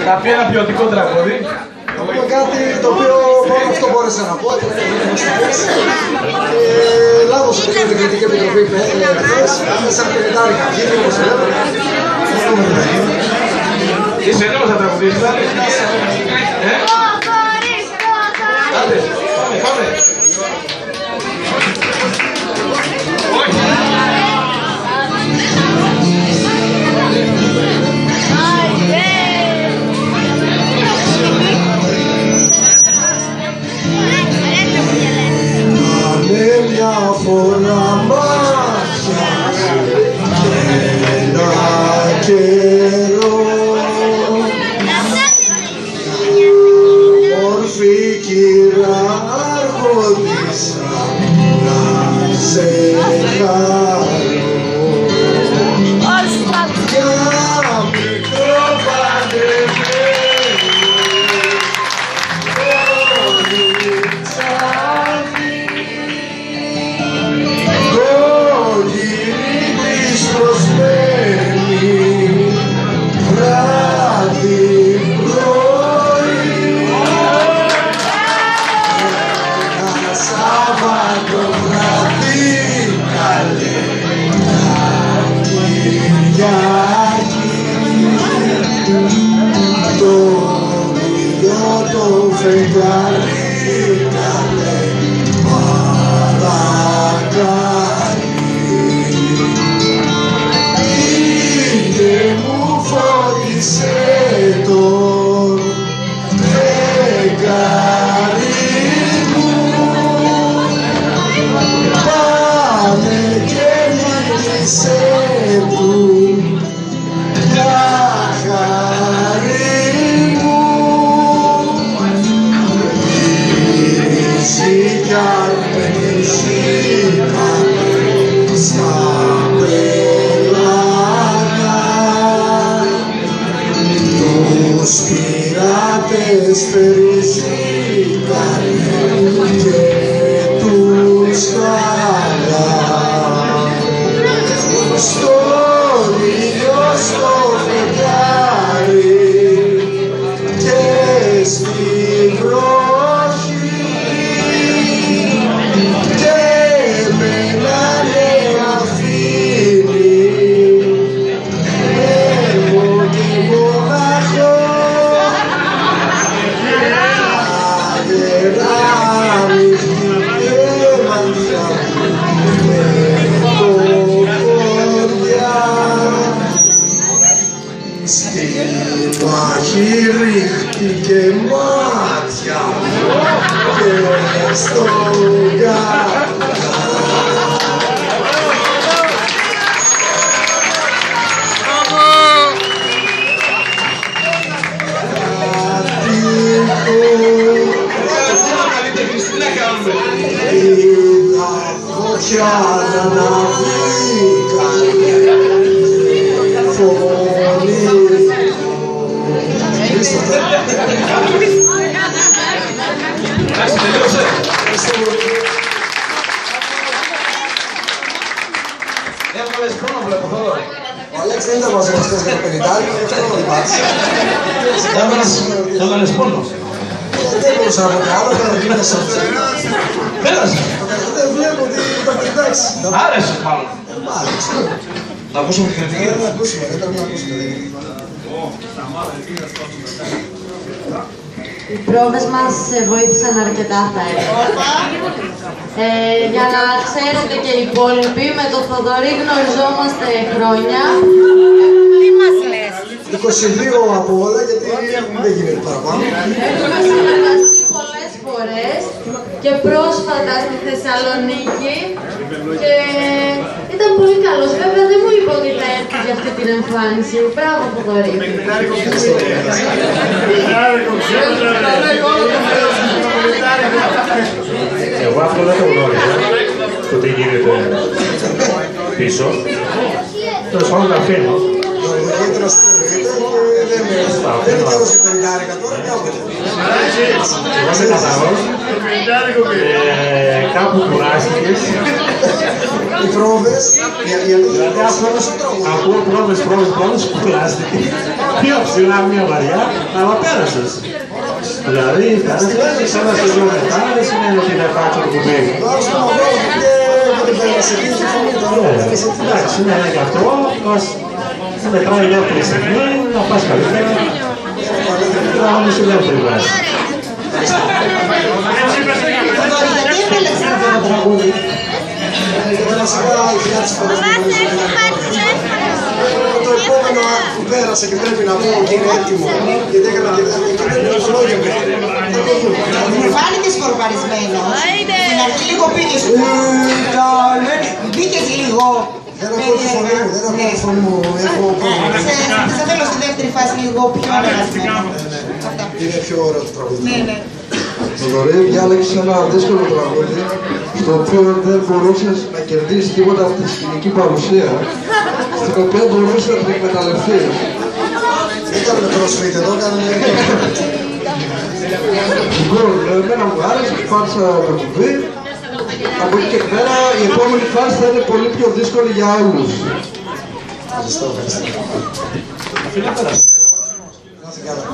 Θα πει ένα ποιοτικό τραγούδι. Θα πούμε κάτι το οποίο μόνο αυτό μπόρεσα να πω. Λάβωσα την Κριτική Επιτροπή χθες, σαν πενετάρικα βγήκε όπως λέμε. Είσαι έτοιμος να τραγουδήσεις, άντε. Άντε, πάμε. Μια φορά μάτια και ένα καιρό μόρφη κύρα αρχοντήσα να σε χαρώ για μικρό Να ακούσουμε την κριτική. Να ακούσουμε, δεν πρέπει να ακούσουμε. Οι πρόβες μας βοήθησαν αρκετά, θα έλεγα. Για να ξέρετε και οι υπόλοιποι, με τον Θοδωρή γνωριζόμαστε χρόνια. Τι μας λες? 22 από όλα, γιατί δεν γίνεται παραπάνω. Έχουμε συνεργαστεί πολλές φορές και πρόσφατα στη Θεσσαλονίκη και ήταν πολύ καλός. Βέβαια δεν μου είπε ότι θα έρθει για αυτή την εμφάνιση. Μπράβο, Θοδωρή. Εγώ αυτό δεν το γνώριζα, το τι γίνεται πίσω. Τέλος πάντων τα αφήνω. Το ιδιαίτερο σπίτι δεν Δεν είναι καιρός για 50 τώρα, κάποτε. Εγώ είμαι καθαρός. Κάπου κουράστηκες. Οι πρόβες, Δηλαδή ακούω πρόβες, κουράστηκε. Πιο ψηλά μια βαριά, αλλά πέρασες. Δηλαδή, φτάνεις ένα σεζόν μετά, δεν σημαίνει ότι είναι πάτσο το κουμπί. και την πέρασε. Εντάξει, είναι και αυτό. Μετράει δεύτερη στιγμή, να πας καλύτερα. Να μην σου λέω τριβά. Γιατί επέλεξε αυτό το τραγούδι? Το επόμενο που πέρασε και πρέπει να πω ότι είναι έτοιμο, γιατί έκανα και δεν λόγια μέχρι. Μου φάνηκε σκορπαρισμένος. Στην αρχή λίγο πήγες. Μπήκες λίγο. Δεν ακούω τη φωνή μου, δεν ακούω τη φωνή μου, έχω πρόβλημα. Δεν θέλω στη δεύτερη φάση λίγο πιο ανεβασμένο. Είναι πιο ωραίο το τραγούδι. Ναι, ναι. Θοδωρή, διάλεξε ένα δύσκολο τραγούδι, στο οποίο δεν μπορούσες να κερδίσεις τίποτα από τη σκηνική παρουσία, στην οποία μπορούσες να την εκμεταλλευτείς. Δεν κάνουμε crossfit εδώ, κάνουμε... Λοιπόν, εμένα μου άρεσε, πάτησα το κουμπί. Από εκεί και πέρα η επόμενη φάση θα είναι πολύ πιο δύσκολη για όλους. Ευχαριστώ, ευχαριστώ. Να είσαι καλά.